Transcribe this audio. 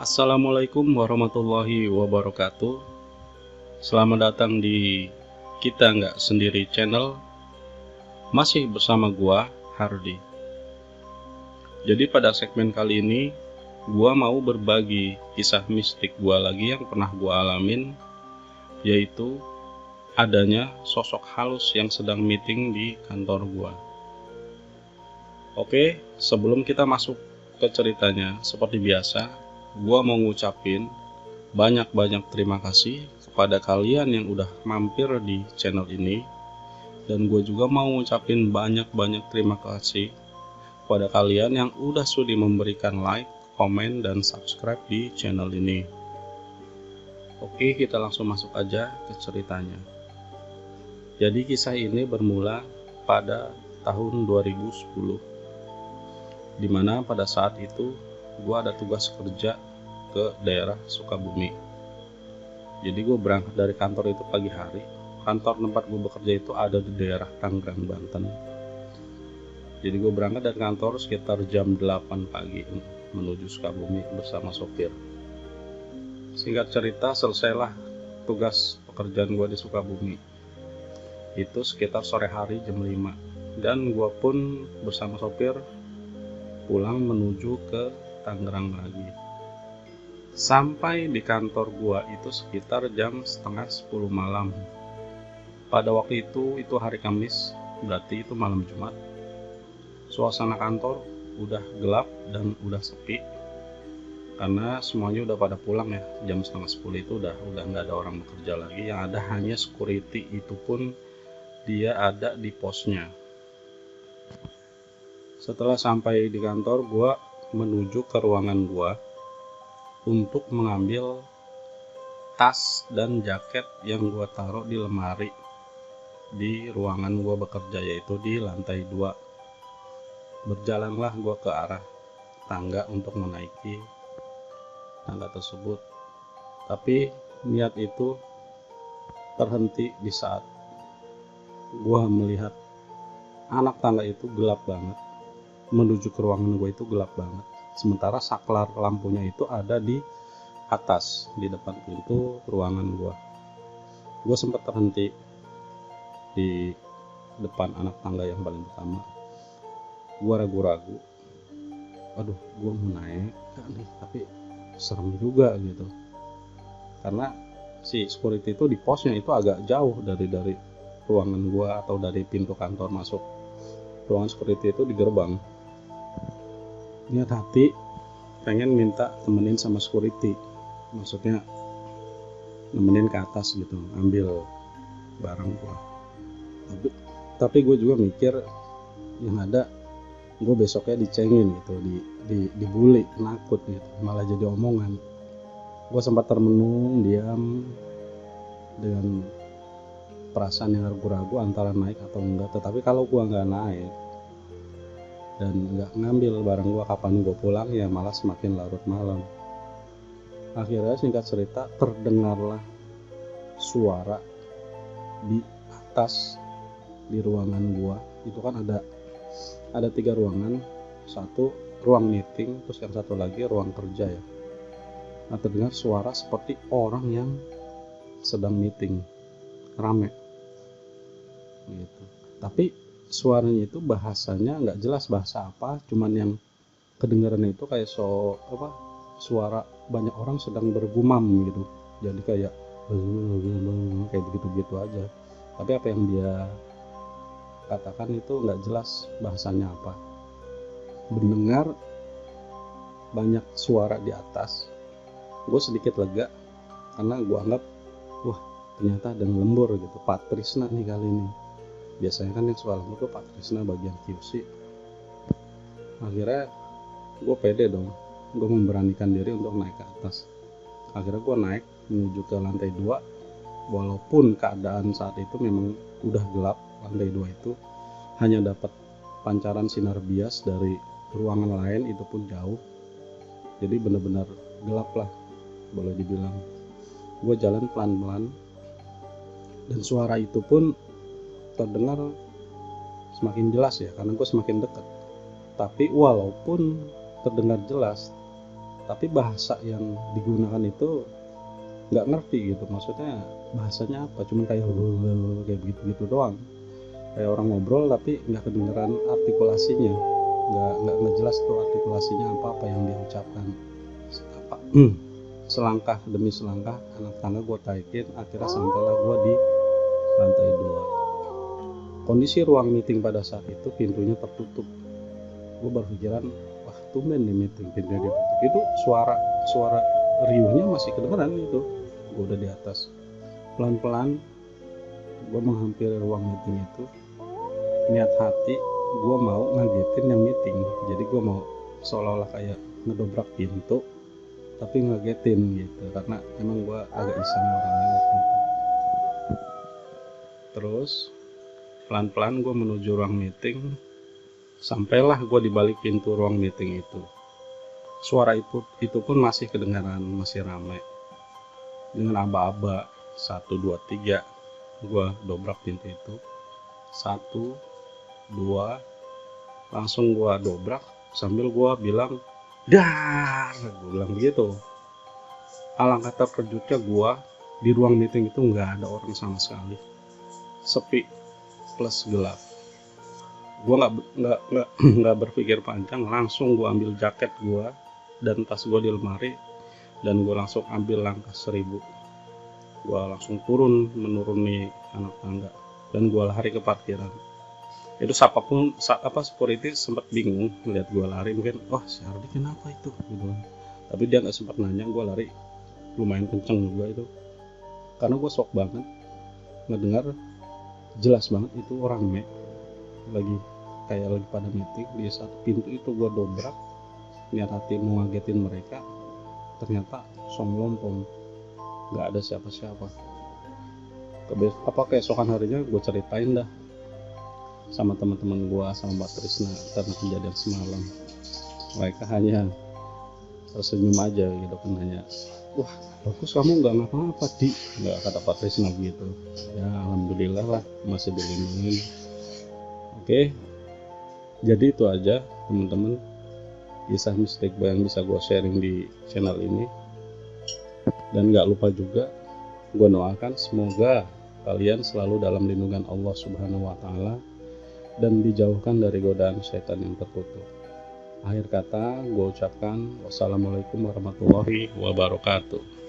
Assalamualaikum warahmatullahi wabarakatuh. Selamat datang di Kita Nggak Sendiri channel. Masih bersama gua, Hardi. Jadi pada segmen kali ini gua mau berbagi kisah mistik gua lagi yang pernah gua alamin, yaitu adanya sosok halus yang sedang meeting di kantor gua. Oke, sebelum kita masuk ke ceritanya, seperti biasa gua mau ngucapin banyak-banyak terima kasih kepada kalian yang udah mampir di channel ini. Dan gue juga mau ngucapin banyak-banyak terima kasih kepada kalian yang udah sudi memberikan like, komen, dan subscribe di channel ini. Oke, kita langsung masuk aja ke ceritanya. Jadi kisah ini bermula pada tahun 2010, dimana pada saat itu gue ada tugas kerja ke daerah Sukabumi. Jadi gue berangkat dari kantor itu pagi hari. Kantor tempat gue bekerja itu ada di daerah Tangerang, Banten. Jadi gue berangkat dari kantor sekitar jam 8 pagi menuju Sukabumi bersama sopir. Singkat cerita, selesailah tugas pekerjaan gue di Sukabumi. Itu sekitar sore hari jam 5. Dan gue pun bersama sopir pulang menuju ke Tangerang lagi. Sampai di kantor gua itu sekitar jam setengah 10 malam. Pada waktu itu hari Kamis, berarti itu malam Jumat. Suasana kantor udah gelap dan udah sepi, karena semuanya udah pada pulang ya. Jam setengah 10 itu udah nggak ada orang bekerja lagi. Yang ada hanya security, itu pun dia ada di posnya. Setelah sampai di kantor, gua menuju ke ruangan gua untuk mengambil tas dan jaket yang gua taruh di lemari di ruangan gua bekerja, yaitu di lantai 2. Berjalanlah gua ke arah tangga untuk menaiki tangga tersebut. Tapi niat itu terhenti di saat gua melihat anak tangga itu gelap banget. Menuju ke ruangan gua itu gelap banget. Sementara saklar lampunya itu ada di atas, di depan pintu ruangan gua. Gua sempat terhenti di depan anak tangga yang paling pertama. Gua ragu-ragu, aduh, gua mau naik gak nih, tapi serem juga gitu, karena si security itu di posnya itu agak jauh dari ruangan gua, atau dari pintu kantor masuk. Ruangan security itu di gerbang. Niat hati pengen minta temenin sama security, maksudnya nemenin ke atas gitu, ambil barang gua. Tapi gue juga mikir yang ada gue besoknya dicengin gitu, dibully, nakut gitu, malah jadi omongan. Gue sempat termenung, diam dengan perasaan yang ragu-ragu antara naik atau enggak. Tetapi kalau gue nggak naik dan nggak ngambil barang gue, kapan gue pulang ya malah semakin larut malam. Akhirnya singkat cerita, terdengarlah suara di atas di ruangan gue. Itu kan ada 3 ruangan, satu ruang meeting, terus yang satu lagi ruang kerja ya. Nah, terdengar suara seperti orang yang sedang meeting, rame gitu. Tapi suaranya itu bahasanya nggak jelas bahasa apa, cuman yang kedengaran itu kayak suara banyak orang sedang bergumam gitu. Jadi kayak begitu aja. Tapi apa yang dia katakan itu nggak jelas bahasanya apa. Mendengar banyak suara di atas, gue sedikit lega karena gue anggap, wah, ternyata ada yang lembur gitu, Pak Trisna nih kali ini. Biasanya kan yang soal lembur tuh Pak Trisna bagian QC. Akhirnya gue pede dong, gue memberanikan diri untuk naik ke atas. Akhirnya gue naik menuju ke lantai 2, walaupun keadaan saat itu memang udah gelap. Lantai 2 itu hanya dapat pancaran sinar bias dari ruangan lain, itu pun jauh. Jadi benar-benar gelap lah, boleh dibilang. Gue jalan pelan-pelan dan suara itu pun terdengar semakin jelas ya, karena gue semakin dekat. Tapi walaupun terdengar jelas, tapi bahasa yang digunakan itu nggak ngerti gitu, maksudnya bahasanya apa, cuman kayak kayak gitu doang, kayak orang ngobrol tapi nggak kedengeran artikulasinya, nggak jelas tuh artikulasinya apa yang dia ucapkan. Apa selangkah demi selangkah anak tangga gue taikin, akhirnya sampailah gue di lantai 2. Kondisi ruang meeting pada saat itu pintunya tertutup. Gue berpikiran, wah tumben nih meeting pintunya ditutup. Itu suara riuhnya masih kedengeran itu. Gue udah di atas. Pelan-pelan gue menghampiri ruang meeting itu. Niat hati gue mau ngagetin yang meeting. Jadi gue mau seolah-olah kayak ngedobrak pintu, tapi ngagetin gitu, karena emang gue agak iseng orangnya waktu itu. Terus pelan-pelan gue menuju ruang meeting. Sampailah gue di balik pintu ruang meeting itu. Suara itu pun masih kedengaran, masih ramai. Dengan aba-aba 1, 2, 3 gue dobrak pintu itu. 1, 2, langsung gue dobrak sambil gue bilang, dar, gue bilang begitu. Alangkah terkejutnya gue, di ruang meeting itu nggak ada orang sama sekali, sepi plus gelap. Gue nggak berpikir panjang, langsung gue ambil jaket gue dan tas gue di lemari, dan gue langsung ambil langkah 1000. Gue langsung menuruni anak tangga, dan gue lari ke parkiran. Itu siapapun security sempat bingung melihat gue lari, mungkin wah si Ardi kenapa itu gitu. Tapi dia nggak sempat nanya, gue lari lumayan kenceng juga itu, karena gue shock banget ngedengar jelas banget itu orang lagi pada meeting. Di satu pintu itu gue dobrak, niat hati mau ngagetin mereka, ternyata lompong, nggak ada siapa-siapa. Keesokan harinya gue ceritain dah sama teman-teman gue, sama Mbak Trisna, karena kejadian semalam. Mereka hanya tersenyum aja gitu kan, hanya wah bagus kamu nggak ngapa-ngapa Di, nggak kata Pak Trisna gitu. Ya alhamdulillah lah masih dilindungi. Oke, jadi itu aja teman-teman, kisah mistik yang bisa gue sharing di channel ini. Dan gak lupa juga gue doakan semoga kalian selalu dalam lindungan Allah Subhanahu wa Ta'ala dan dijauhkan dari godaan setan yang terkutuk. Akhir kata gue ucapkan wassalamualaikum warahmatullahi wabarakatuh.